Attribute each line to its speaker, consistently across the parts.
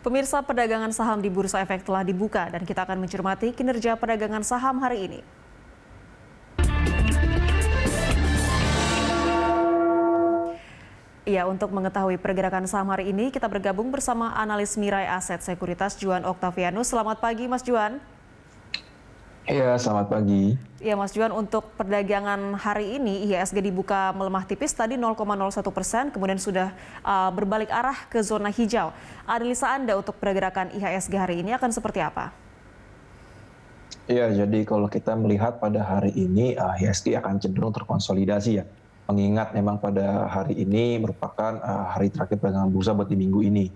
Speaker 1: Pemirsa, perdagangan saham di Bursa Efek telah dibuka dan kita akan mencermati kinerja perdagangan saham hari ini. Ya, untuk mengetahui pergerakan saham hari ini, kita bergabung bersama analis Mirai Aset Sekuritas Juan Oktavianus. Selamat pagi, Mas Juan.
Speaker 2: Iya, selamat pagi.
Speaker 1: Ya, Mas Juan, untuk perdagangan hari ini IHSG dibuka melemah tipis tadi 0,01%, kemudian sudah berbalik arah ke zona hijau. Analisa Anda untuk pergerakan IHSG hari ini akan seperti apa?
Speaker 2: Iya, jadi kalau kita melihat pada hari ini IHSG akan cenderung terkonsolidasi ya. Mengingat memang pada hari ini merupakan hari terakhir perdagangan bursa buat di minggu ini.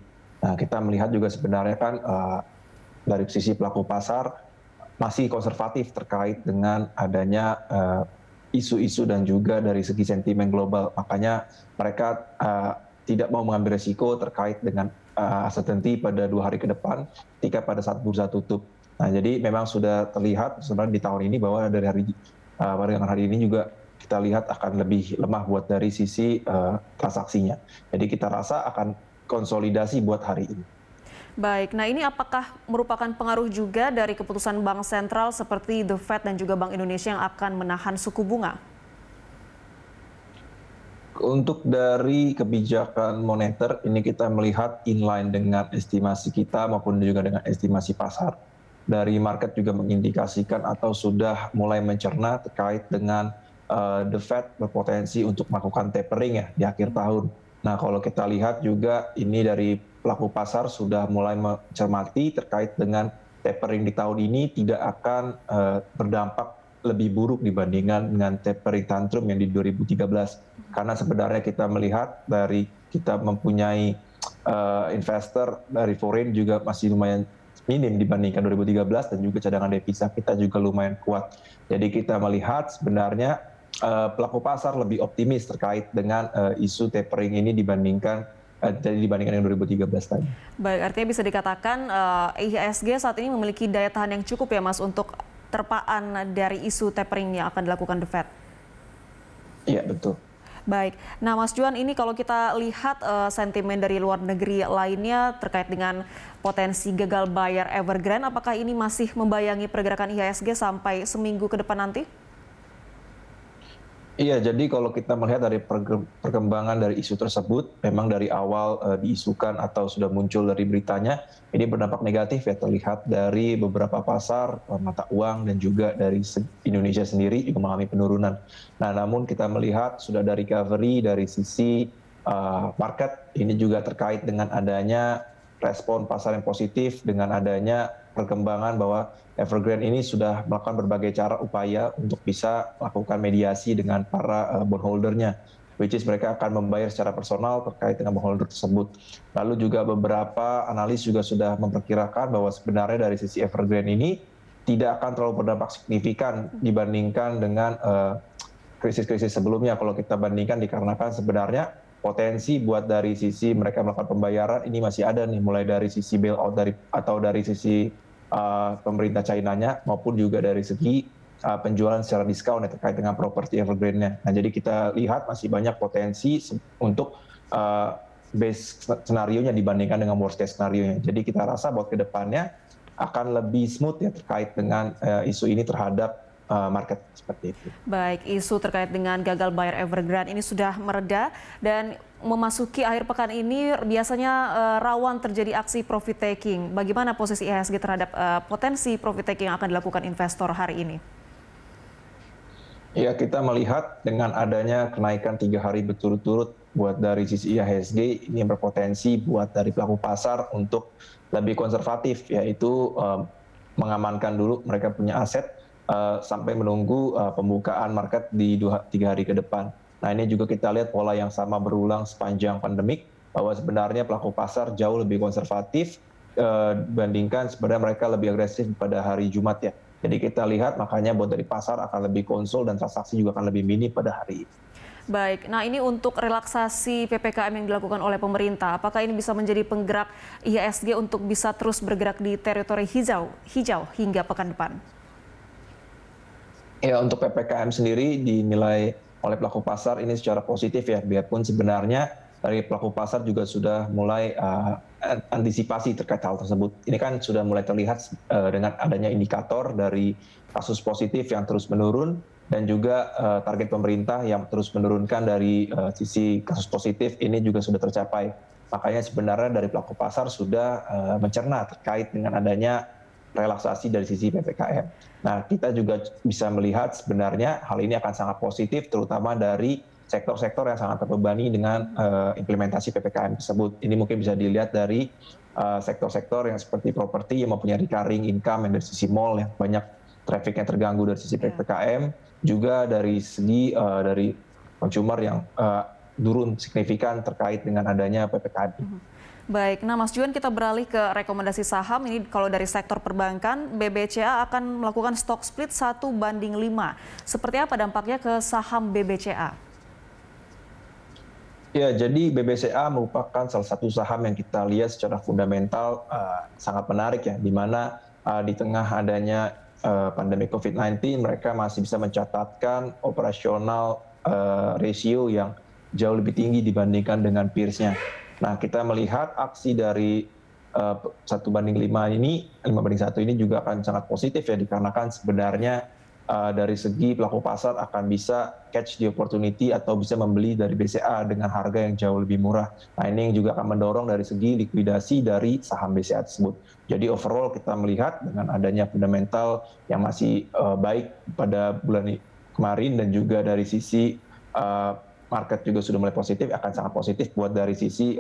Speaker 2: Nah, kita melihat juga sebenarnya kan dari sisi pelaku pasar masih konservatif terkait dengan adanya isu-isu dan juga dari segi sentimen global. Makanya mereka tidak mau mengambil resiko terkait dengan uncertainty pada 2 hari ke depan ketika pada saat bursa tutup. Nah, jadi memang sudah terlihat sebenarnya di tahun ini bahwa dari perdagangan hari ini juga kita lihat akan lebih lemah buat dari sisi transaksinya. Jadi kita rasa akan konsolidasi buat hari ini.
Speaker 1: Baik, nah ini apakah merupakan pengaruh juga dari keputusan Bank Sentral seperti The Fed dan juga Bank Indonesia yang akan menahan suku bunga?
Speaker 2: Untuk dari kebijakan moneter ini kita melihat inline dengan estimasi kita maupun juga dengan estimasi pasar. Dari market juga mengindikasikan atau sudah mulai mencerna terkait dengan The Fed berpotensi untuk melakukan tapering ya di akhir tahun. Nah, kalau kita lihat juga ini dari pelaku pasar sudah mulai mencermati terkait dengan tapering di tahun ini tidak akan berdampak lebih buruk dibandingkan dengan tapering tantrum yang di 2013. Karena sebenarnya kita melihat dari kita mempunyai investor dari foreign juga masih lumayan minim dibandingkan 2013 dan juga cadangan devisa kita juga lumayan kuat. Jadi kita melihat sebenarnya pelaku pasar lebih optimis terkait dengan isu tapering ini dibandingkan dengan 2013 tadi.
Speaker 1: Baik, artinya bisa dikatakan IHSG saat ini memiliki daya tahan yang cukup ya Mas untuk terpaan dari isu tapering yang akan dilakukan The Fed.
Speaker 2: Iya, betul.
Speaker 1: Baik, nah Mas Juan, ini kalau kita lihat sentimen dari luar negeri lainnya terkait dengan potensi gagal bayar Evergrande, apakah ini masih membayangi pergerakan IHSG sampai seminggu ke depan nanti?
Speaker 2: Iya, jadi kalau kita melihat dari perkembangan dari isu tersebut, memang dari awal diisukan atau sudah muncul dari beritanya, ini berdampak negatif ya, terlihat dari beberapa pasar mata uang dan juga dari Indonesia sendiri juga mengalami penurunan. Nah, namun kita melihat sudah ada recovery dari sisi market, ini juga terkait dengan adanya respon pasar yang positif dengan adanya perkembangan bahwa Evergrande ini sudah melakukan berbagai cara upaya untuk bisa melakukan mediasi dengan para bondholdernya, which is mereka akan membayar secara personal terkait dengan bondholder tersebut. Lalu juga beberapa analis juga sudah memperkirakan bahwa sebenarnya dari sisi Evergrande ini tidak akan terlalu berdampak signifikan dibandingkan dengan krisis-krisis sebelumnya. Kalau kita bandingkan dikarenakan sebenarnya potensi buat dari sisi mereka melakukan pembayaran ini masih ada nih, mulai dari sisi bailout dari sisi pemerintah China-nya maupun juga dari segi penjualan secara diskon ya, terkait dengan properti Evergrande-nya. Nah, jadi kita lihat masih banyak potensi untuk base scenario-nya dibandingkan dengan worst case scenario-nya. Jadi kita rasa buat ke depannya akan lebih smooth ya terkait dengan isu ini terhadap market seperti itu.
Speaker 1: Baik, isu terkait dengan gagal bayar Evergrande ini sudah mereda dan memasuki akhir pekan ini biasanya rawan terjadi aksi profit taking. Bagaimana posisi IHSG terhadap potensi profit taking yang akan dilakukan investor hari ini?
Speaker 2: Ya, kita melihat dengan adanya kenaikan 3 hari berturut-turut buat dari sisi IHSG ini berpotensi buat dari pelaku pasar untuk lebih konservatif, yaitu mengamankan dulu mereka punya aset sampai menunggu pembukaan market di 3 hari ke depan. Nah, ini juga kita lihat pola yang sama berulang sepanjang pandemik, bahwa sebenarnya pelaku pasar jauh lebih konservatif dibandingkan sebenarnya mereka lebih agresif pada hari Jumat ya. Jadi kita lihat makanya buat dari pasar akan lebih konsul dan transaksi juga akan lebih minim pada hari ini.
Speaker 1: Baik, nah ini untuk relaksasi PPKM yang dilakukan oleh pemerintah, apakah ini bisa menjadi penggerak IHSG untuk bisa terus bergerak di teritori hijau hingga pekan depan?
Speaker 2: Ya, untuk PPKM sendiri dinilai oleh pelaku pasar ini secara positif ya, biarpun sebenarnya dari pelaku pasar juga sudah mulai antisipasi terkait hal tersebut. Ini kan sudah mulai terlihat dengan adanya indikator dari kasus positif yang terus menurun dan juga target pemerintah yang terus menurunkan dari sisi kasus positif ini juga sudah tercapai. Makanya sebenarnya dari pelaku pasar sudah mencerna terkait dengan adanya relaksasi dari sisi PPKM. Nah, kita juga bisa melihat sebenarnya hal ini akan sangat positif terutama dari sektor-sektor yang sangat terbebani dengan implementasi PPKM tersebut. Ini mungkin bisa dilihat dari sektor-sektor yang seperti properti yang mempunyai recurring income yang dari sisi mall yang banyak traffic yang terganggu dari sisi PPKM, juga dari segi dari consumer yang turun signifikan terkait dengan adanya PPKM.
Speaker 1: Baik, nah Mas Juan, kita beralih ke rekomendasi saham. Ini kalau dari sektor perbankan, BBCA akan melakukan stock split 1:5. Seperti apa dampaknya ke saham BBCA?
Speaker 2: Ya, jadi BBCA merupakan salah satu saham yang kita lihat secara fundamental sangat menarik ya, di mana di tengah adanya pandemi COVID-19 mereka masih bisa mencatatkan operasional ratio yang jauh lebih tinggi dibandingkan dengan peers-nya. Nah, kita melihat aksi dari 1:5 ini, 5:1 ini juga akan sangat positif ya, dikarenakan sebenarnya dari segi pelaku pasar akan bisa catch the opportunity atau bisa membeli dari BCA dengan harga yang jauh lebih murah. Nah, ini yang juga akan mendorong dari segi likuidasi dari saham BCA tersebut. Jadi overall kita melihat dengan adanya fundamental yang masih baik pada bulan kemarin dan juga dari sisi market juga sudah mulai positif, akan sangat positif buat dari sisi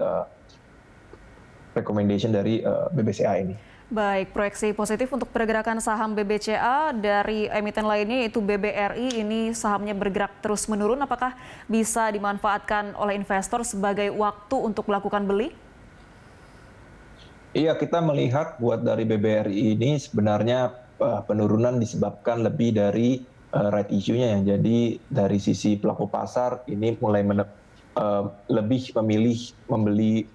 Speaker 2: recommendation dari BBCA ini.
Speaker 1: Baik, proyeksi positif untuk pergerakan saham BBCA dari emiten lainnya yaitu BBRI, ini sahamnya bergerak terus menurun. Apakah bisa dimanfaatkan oleh investor sebagai waktu untuk melakukan beli?
Speaker 2: Iya, kita melihat buat dari BBRI ini sebenarnya penurunan disebabkan lebih dari right issue-nya ya. Jadi dari sisi pelaku pasar ini mulai lebih memilih membeli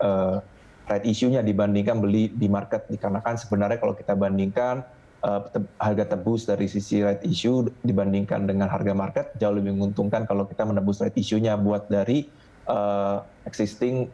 Speaker 2: right issue-nya dibandingkan beli di market, dikarenakan sebenarnya kalau kita bandingkan harga tebus dari sisi right issue dibandingkan dengan harga market jauh lebih menguntungkan kalau kita menebus right issue-nya buat dari existing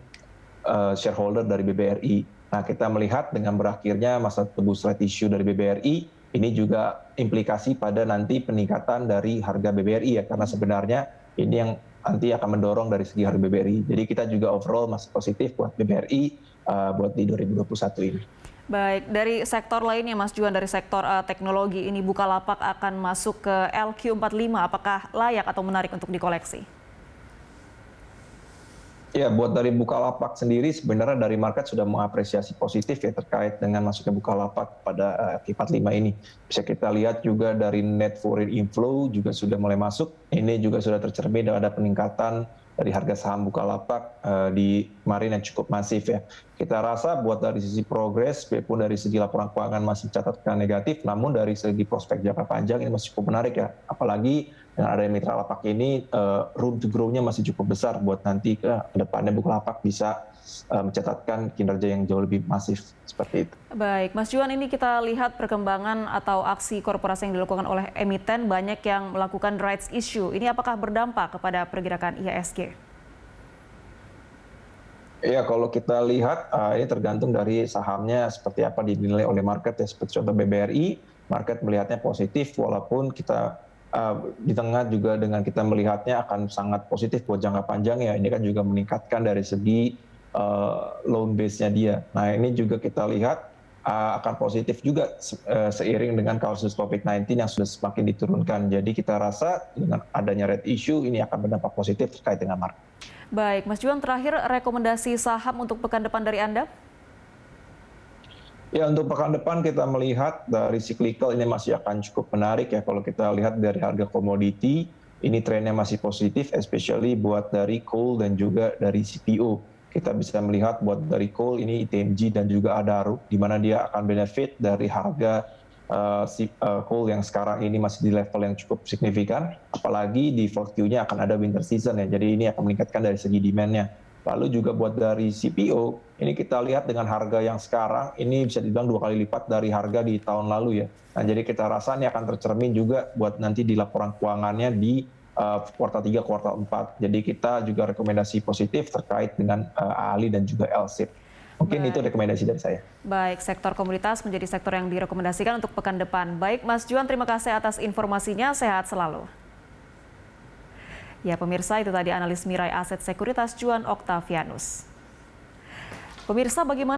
Speaker 2: shareholder dari BBRI. Nah, kita melihat dengan berakhirnya masa tebus right issue dari BBRI, ini juga implikasi pada nanti peningkatan dari harga BBRI ya, karena sebenarnya ini yang nanti akan mendorong dari segi harga BBRI. Jadi kita juga overall masih positif buat BBRI buat di 2021 ini.
Speaker 1: Baik, dari sektor lainnya Mas Juan, dari sektor teknologi ini Bukalapak akan masuk ke LQ45. Apakah layak atau menarik untuk dikoleksi?
Speaker 2: Ya, buat dari Bukalapak sendiri sebenarnya dari market sudah mengapresiasi positif ya terkait dengan masuknya Bukalapak pada Q45 ini. Bisa kita lihat juga dari net foreign inflow juga sudah mulai masuk. Ini juga sudah tercermin dan ada peningkatan dari harga saham Bukalapak di kemarin yang cukup masif ya. Kita rasa buat dari sisi progres, walaupun dari segi laporan keuangan masih catatan negatif, namun dari segi prospek jangka panjang ini masih cukup menarik ya. Apalagi dengan adanya mitra lapak ini, room to grow-nya masih cukup besar buat nanti ke depannya Bukalapak bisa mencatatkan kinerja yang jauh lebih masif seperti itu.
Speaker 1: Baik, Mas Juan, ini kita lihat perkembangan atau aksi korporasi yang dilakukan oleh emiten banyak yang melakukan rights issue. Ini apakah berdampak kepada pergerakan IHSG?
Speaker 2: Ya, kalau kita lihat ini tergantung dari sahamnya seperti apa dinilai oleh market ya. Seperti contoh BBRI, market melihatnya positif walaupun kita di tengah juga dengan kita melihatnya akan sangat positif buat jangka panjang ya. Ini kan juga meningkatkan dari segi loan base-nya dia. Nah, ini juga kita lihat akan positif juga seiring dengan kasus COVID-19 yang sudah semakin diturunkan. Jadi kita rasa dengan adanya red issue ini akan berdampak positif terkait dengan market.
Speaker 1: Baik, Mas Juan, terakhir rekomendasi saham untuk pekan depan dari Anda?
Speaker 2: Ya, untuk pekan depan kita melihat dari cyclical ini masih akan cukup menarik ya. Kalau kita lihat dari harga komoditi, ini trennya masih positif, especially buat dari coal dan juga dari CPO. Kita bisa melihat buat dari coal ini ITMG dan juga Adaro, di mana dia akan benefit dari harga coal yang sekarang ini masih di level yang cukup signifikan, apalagi di 4Q-nya akan ada winter season ya, jadi ini akan meningkatkan dari segi demand-nya. Lalu juga buat dari CPO, ini kita lihat dengan harga yang sekarang, ini bisa dibilang 2 kali lipat dari harga di tahun lalu ya. Nah, jadi kita rasa ini akan tercermin juga buat nanti di laporan keuangannya di kuartal 3, kuartal 4. Jadi kita juga rekomendasi positif terkait dengan ALI dan juga LSIP. Mungkin itu rekomendasi dari saya.
Speaker 1: Baik, sektor komoditas menjadi sektor yang direkomendasikan untuk pekan depan. Baik, Mas Juan, terima kasih atas informasinya. Sehat selalu. Ya, pemirsa, itu tadi analis Mirai Aset Sekuritas Juan Oktavianus. Pemirsa, bagaimana